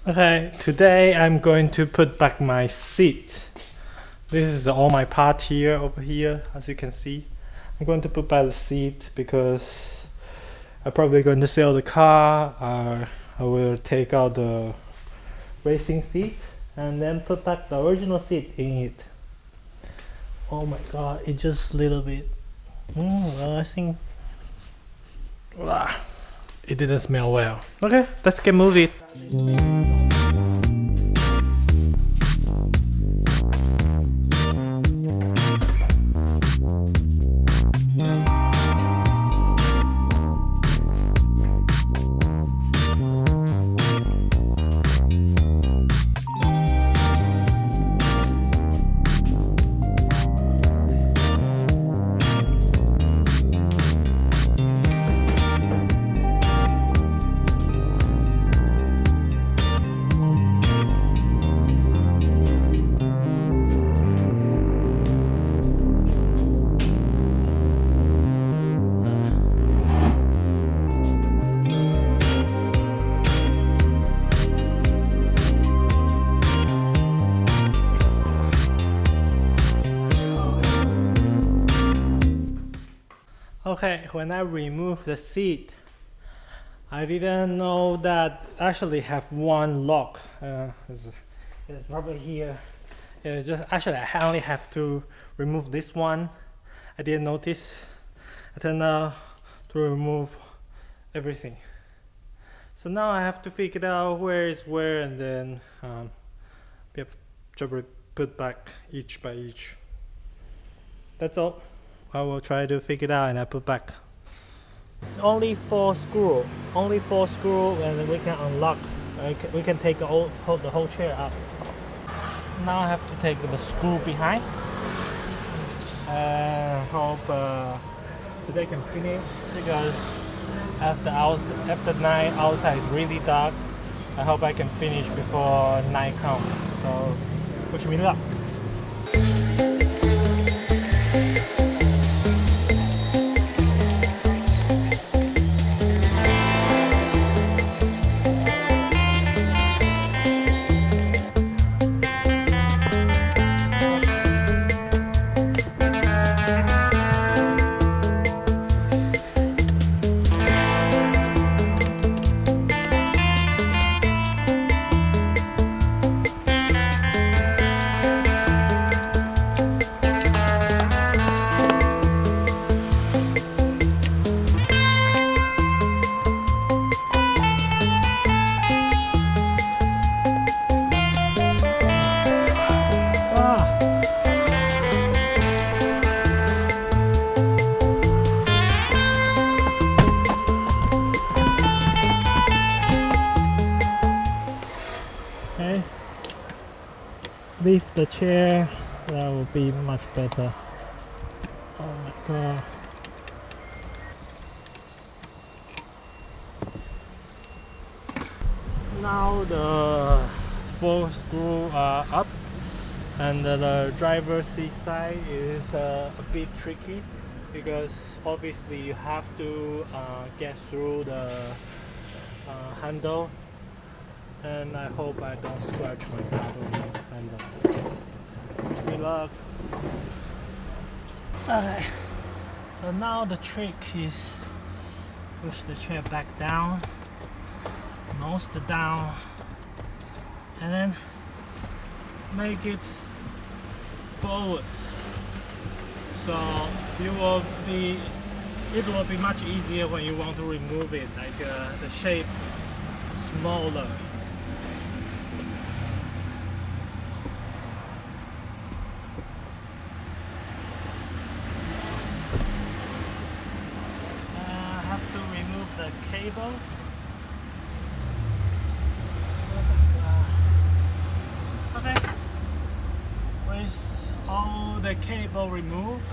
Okay, today I'm going to put back my seat. This is all my part here, over here, as you can see. I'm going to put back the seat because I'm probably going to sell the car. I will take out the racing seat and then put back the original seat in it. Oh my god, it just a little bit. Well, I think it didn't smell well. Okay, let's get moving. Okay, when I removed the seat, I didn't know that actually have one lock. It's probably here. It's just actually I only have to remove this one. I didn't notice. I turned to remove everything. So now I have to figure out where is where, and then put back each by each. That's all. I will try to figure it out and I put back. It's only 4 screws, and then we can unlock. We can take the whole chair out. Now I have to take the screw behind. Hope today can finish, because after night outside is really dark. I hope I can finish before night comes. So wish me luck. Okay, lift the chair, that will be much better. Oh my god. Now the 4 screws are up, and the driver's seat side is a bit tricky, because obviously you have to get through the handle, and I hope I don't scratch my paddle handle. Wish me luck. Okay, so now the trick is push the chair back down, nose down, and then make it forward. So it will be much easier when you want to remove it, like the shape smaller. I have to remove the cable. Okay, with all the cable removed,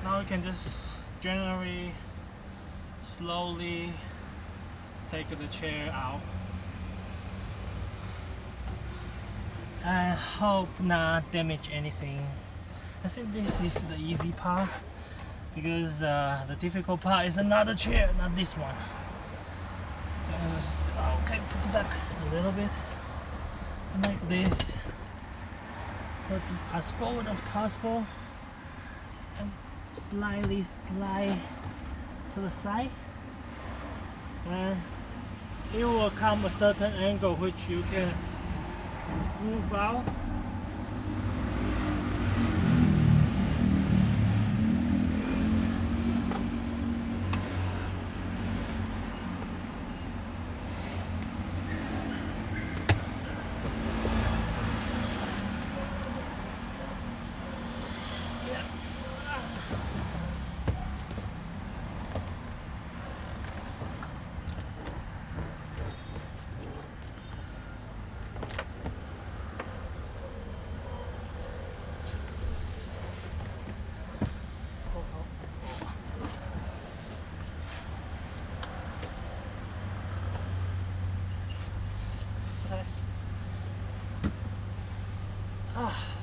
now we can just generally slowly take the chair out, and hope not damage anything. I think this is the easy part, because the difficult part is another chair, not this one. Okay, put it back. a little bit like this, put as forward as possible and slightly slide to the side, and it will come a certain angle which you can move out.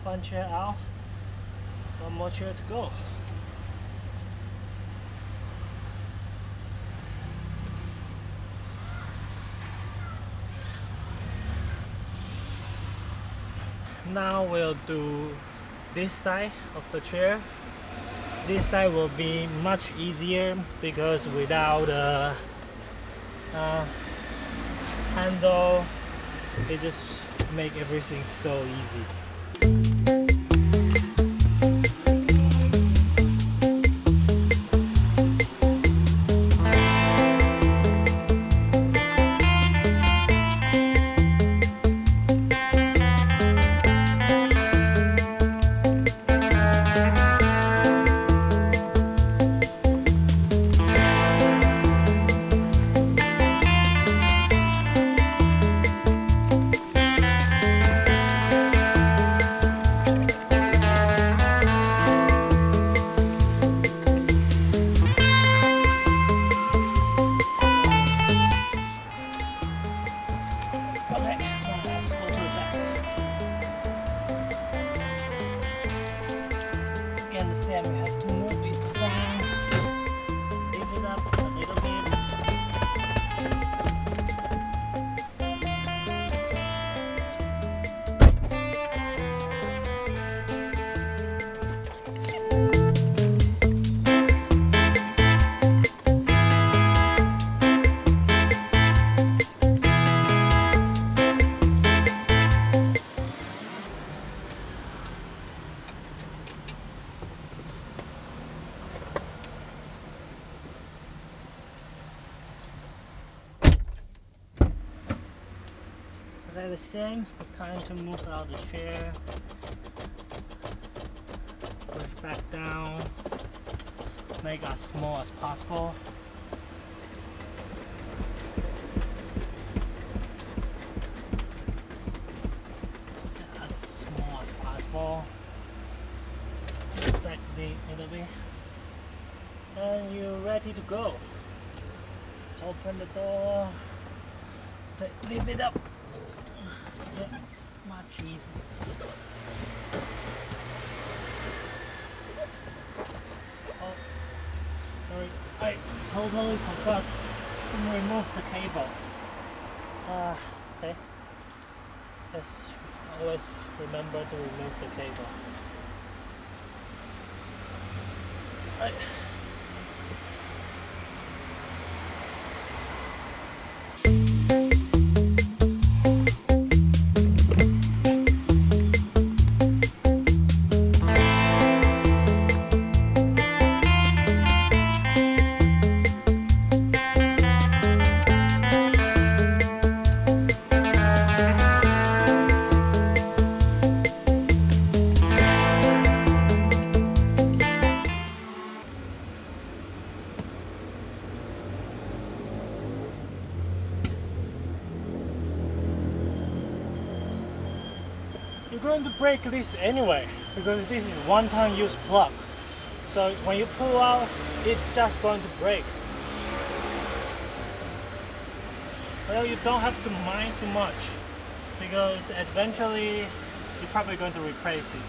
One chair out, one more chair to go. Now we'll do this side of the chair. This side will be much easier because without a handle, it just make everything so easy. At the same time to move out the chair, push back down, make as small as possible. As small as possible. Back a little bit, and you're ready to go. Open the door, lift it up. Much easier. Oh, sorry, I totally forgot to remove the cable. Okay. Let's always remember to remove the cable. You're going to break this anyway because this is one-time use plug. So when you pull out, it's just going to break. Well, you don't have to mind too much because eventually you're probably going to replace it.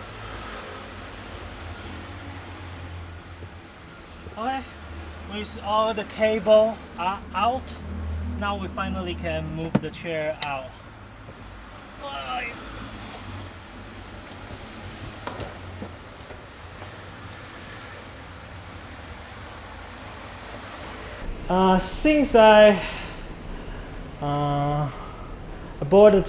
Okay, with all the cable are out, now we finally can move the chair out. Since I bought the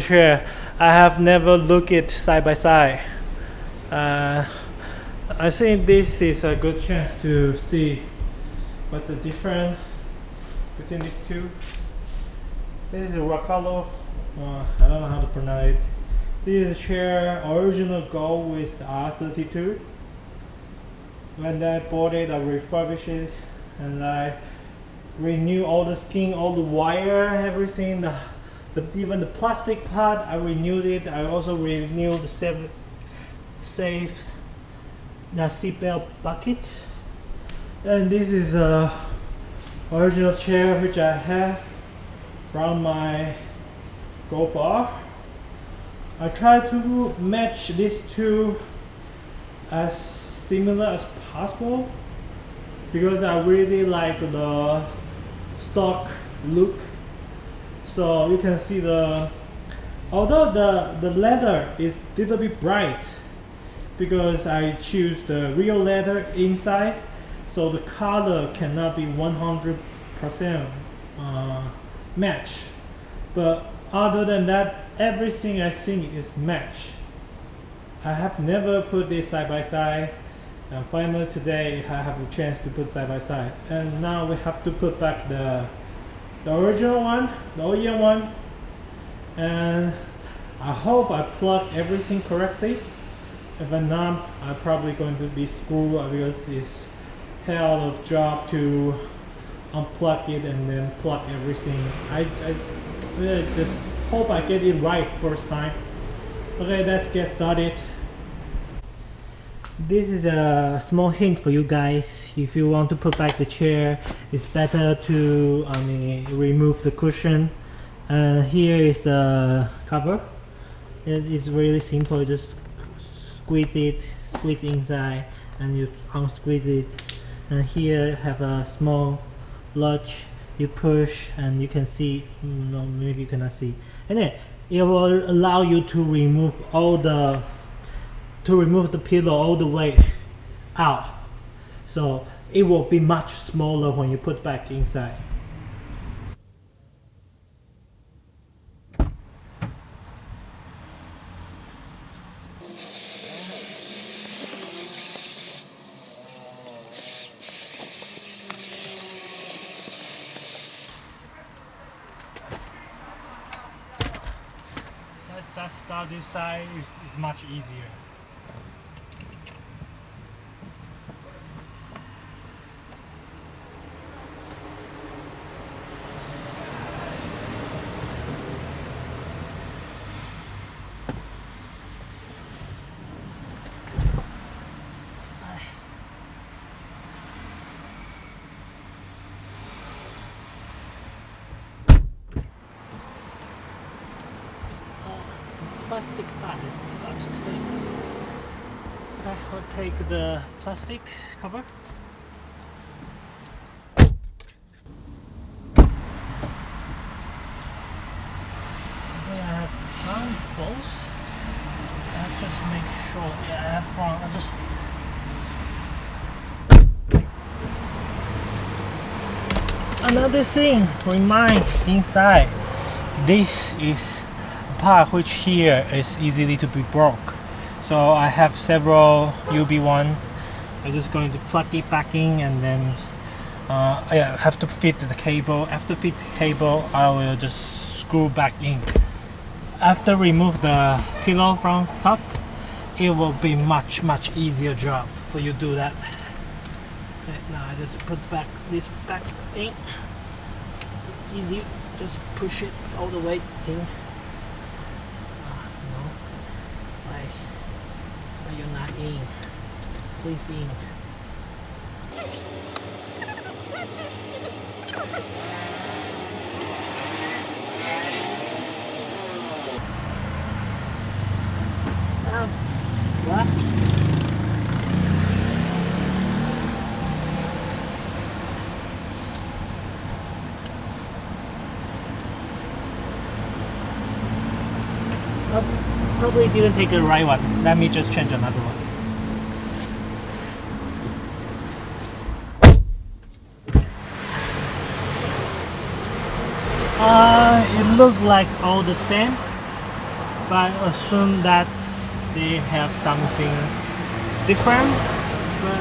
chair, I have never looked it side by side. I think this is a good chance to see what's the difference between these two. This is a recaro. I don't know how to pronounce it. This is a chair original go with the R32. When I bought it, I refurbished it and I renew all the skin, all the wire, everything. Even the plastic part, I renewed it. I also renewed the safe seatbelt bucket. And this is a original chair which I have from my Golf R. I try to match these two as similar as possible because I really like the stock look. So you can see although the leather is a little bit bright because I choose the real leather inside, so the color cannot be 100% match. But other than that, everything I think is match. I have never put this side by side, and finally today I have a chance to put side by side. And now we have to put back the original one, the OEM one, and I hope I plug everything correctly. If I'm not, I'm probably going to be screwed because it's hell of a job to unplug it and then plug everything. I really just hope I get it right first time. Okay, let's get started. This is a small hint for you guys. If you want to put back the chair, it's better to remove the cushion. And here is the cover. It is really simple. Just squeeze inside, and you unsqueeze it. And here have a small latch. You push, and you can see. No, maybe you cannot see. Anyway, it will allow you to remove the pillow all the way out, so it will be much smaller when you put back inside. Let's just start this side. It's much easier. Plastic part is got to take. I will take the plastic cover. Okay, I have front bolts. I just make sure. Yeah, I have front. I just. Another thing, remind inside. This is part which here is easily to be broke, so I have several UB1. I'm just going to plug it back in, and then I have to fit the cable. After fit the cable, I will just screw back in. After remove the pillow from top, it will be much easier job for you to do that. Okay, now I just put this back in. It's easy, just push it all the way in. You're not in. Please in. What? Probably didn't take the right one. Let me just change another one. It looked like all the same, but I assume that they have something different. But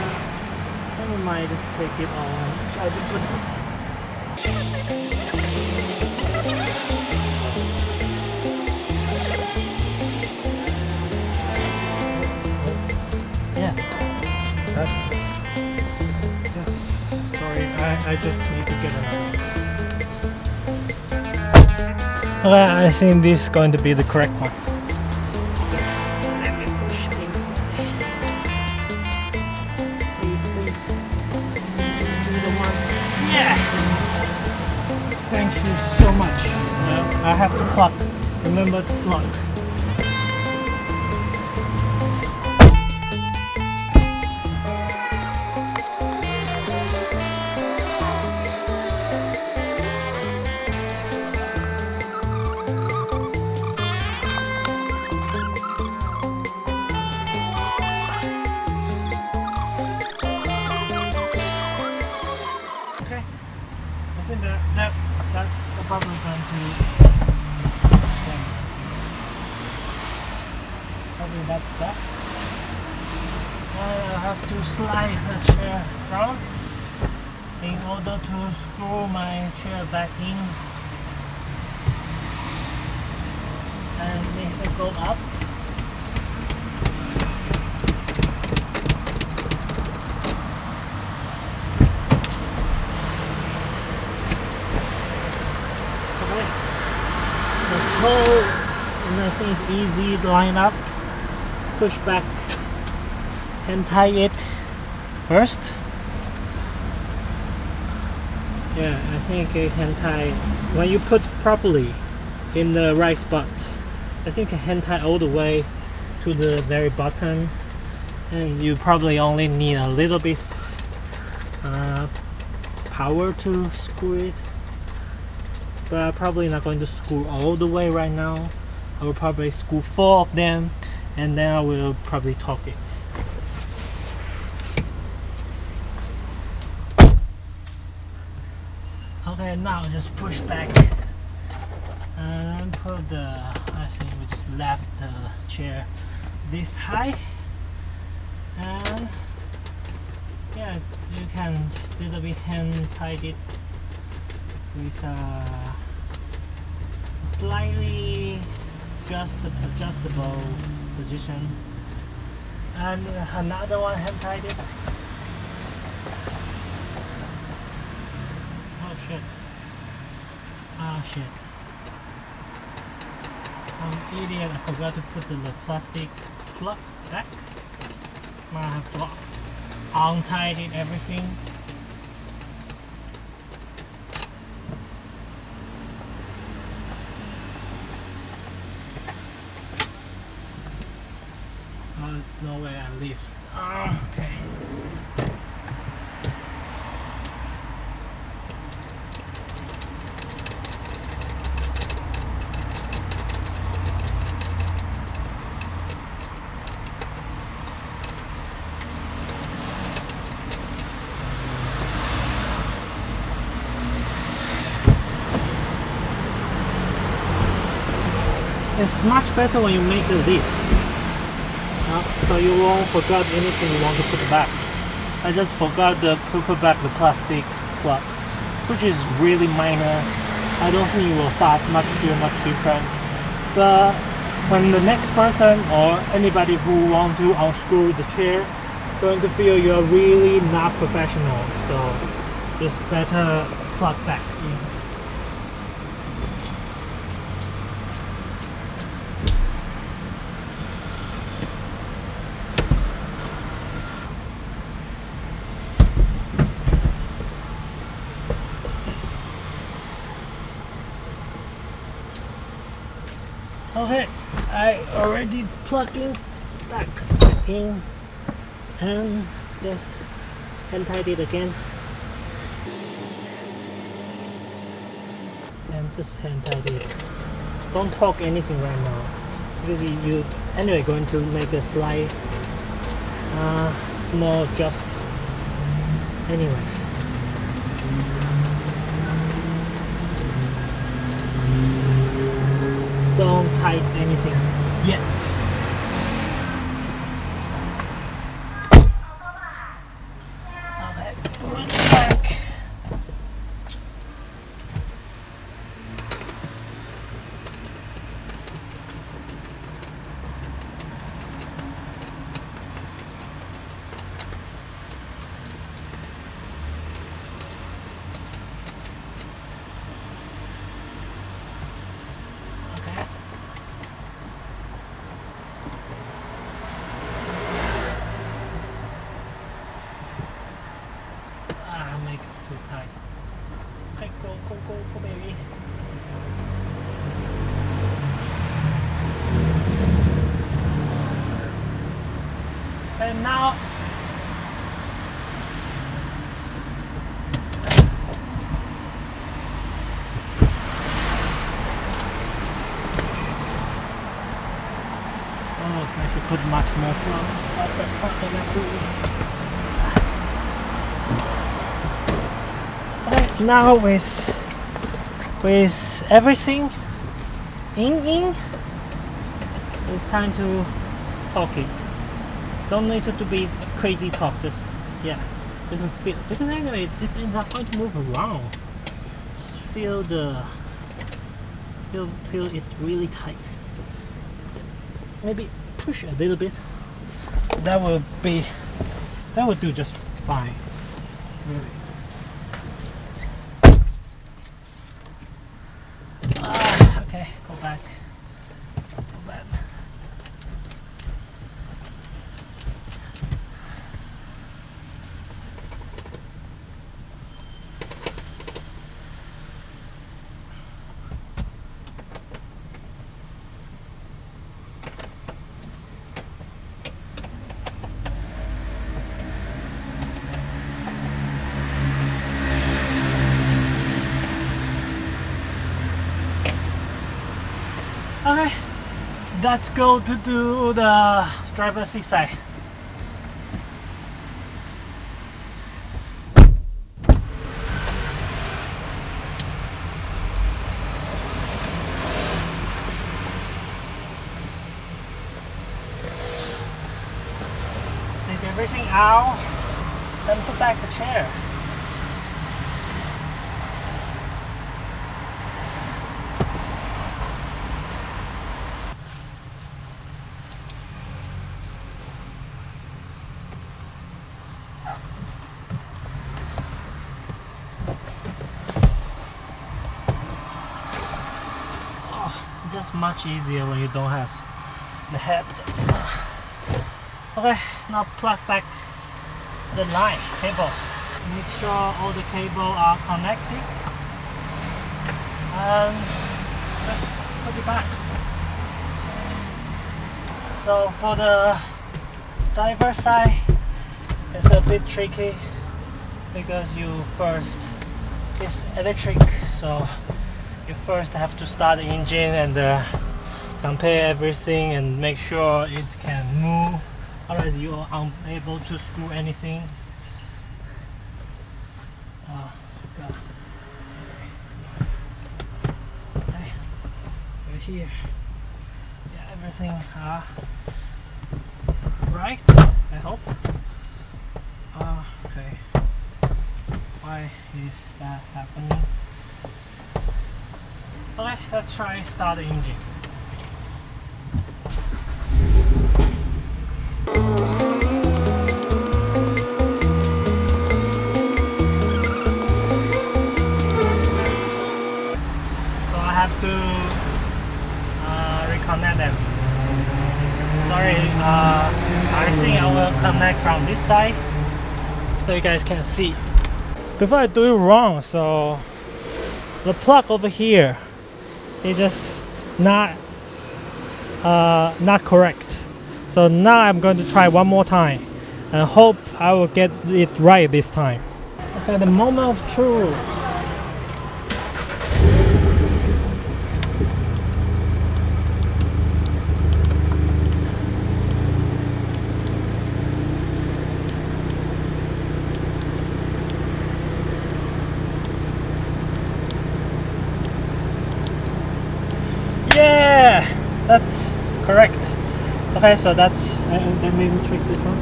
never mind, just take it on. Try to put it. Yeah, that's sorry. I just need to get another one. Okay, I think this is going to be the correct one. Just let me push things. Please. Do the one. Yeah! Thank you so much. I have to plug. Remember to plug. I think that's probably going to probably that's that. I have to slide the chair down in order to screw my chair back in and make it go up. And I think it's easy to line up, push back and tie it first. Yeah, I think you can tie when you put properly in the right spot. I think you can tie all the way to the very bottom, and you probably only need a little bit power to screw it. But I'm probably not going to screw all the way right now. I will probably screw 4 of them, and then I will probably torque it. Okay, now just push back and put the, I think we just left the chair this high, and yeah, you can little bit hand tight it with a slightly adjustable position, and another one hand tied it. Oh shit, I'm an idiot, I forgot to put the plastic plug back. Now I have to untie it, everything. Oh, there's no way I lift. Oh, okay. It's much better when you make a list, so you won't forget anything you want to put back. I just forgot to put back the plastic plug, which is really minor. I don't think you will feel much different. But when the next person or anybody who want to unscrew the chair going to feel you're really not professional, so just better plug back in. Okay, I already plugging back in and just hand tied it again. And just hand tied it. Don't torque anything right now. because you anyway going to make a slight small adjust anyway. Don't tighten anything yet. Okay, pull it back. Make it too tight. Okay, go, baby. And now, oh, I should put much more flour. What the fuck am I doing? Now with everything in, it's time to talk it. Don't need it to be crazy talk. Just because anyway it's not going to move around. Just feel it really tight. Maybe push a little bit. That will do just fine. Really. Okay, go back. Okay, let's go to do the driver's seat side. Take everything out, then put back the chair. Just much easier when you don't have the head. Okay, now plug back the line cable. Make sure all the cable are connected and just put it back. So for the driver side, it's a bit tricky because it's electric, so you first have to start the engine and compare everything and make sure it can move, otherwise you are unable to screw anything. Okay, we're here. Yeah, everything right, I hope. Okay, why is that happening? Okay, let's try start the engine. So I have to reconnect them. Sorry, I think I will connect from this side so you guys can see. Before I do it wrong, so the plug over here is just not correct. So now I'm going to try one more time and hope I will get it right this time. Okay, the moment of truth. That's correct. Okay, so that's let me check this one.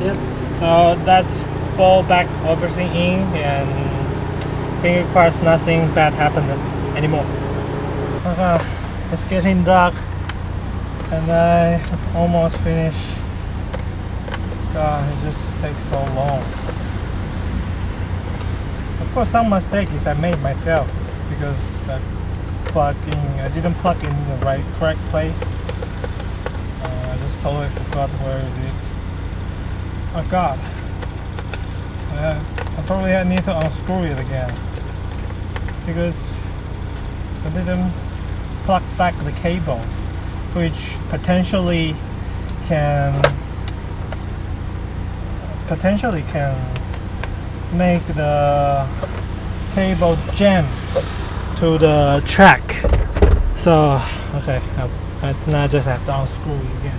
Yep. So that's pull back everything in, and finger crossed nothing bad happened anymore. Okay, it's getting dark, and I almost finished. God, it just takes so long. Of course, some mistakes I made myself because I didn't plug in the correct place. I just totally forgot where is it. Oh God, I probably need to unscrew it again because I didn't plug back the cable, which potentially can make the cable jam to the track. So okay, now I just have to unscrew it again.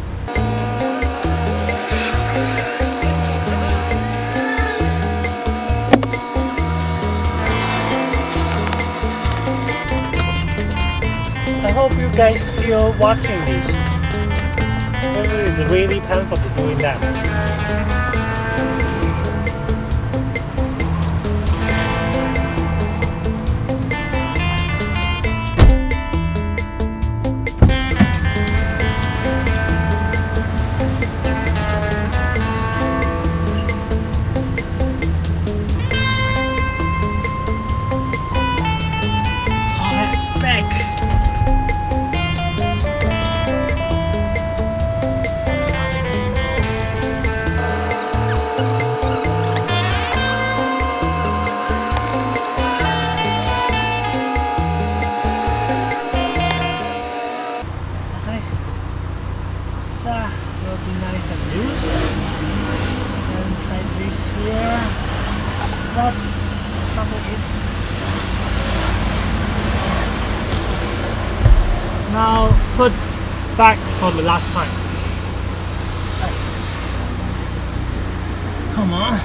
I hope you guys still watching this. It is really painful to doing that. Will be nice and loose, and like this here. That's probably it. Now put back for the last time. Come on,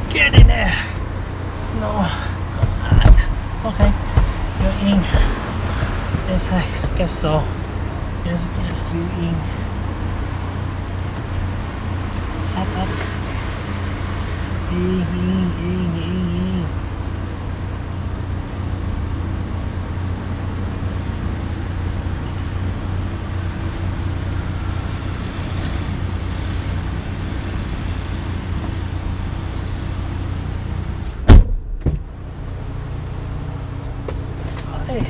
get in there. No, come on. Okay, you're in. Yes, I guess so. Yes, you in. Up. In. Okay.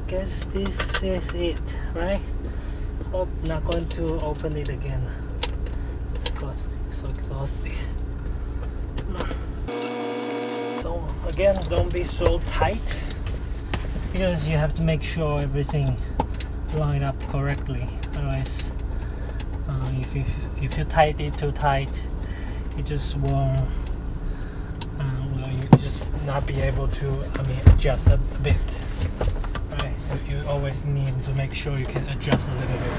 Guess this is it, right? Hope not going to open it again. Just got so exhausted. Don't be so tight, because you have to make sure everything line up correctly. Otherwise, if you tight it too tight, it just won't. You just not be able to adjust a bit. Right? You always need to make sure you can adjust a little bit.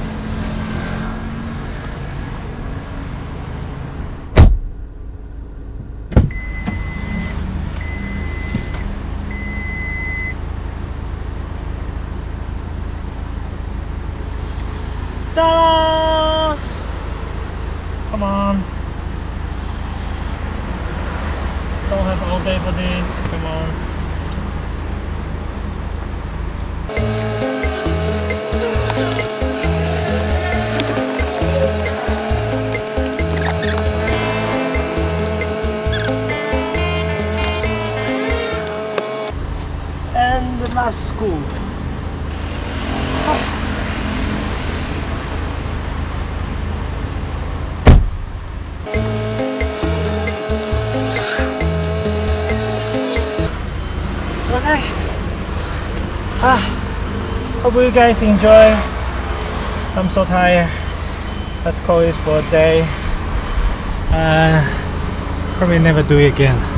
Ta-da! Come on. Don't have all day for this. Come on. And the last school. Okay. Hope you guys enjoy. I'm so tired. Let's call it for a day. Probably never do it again.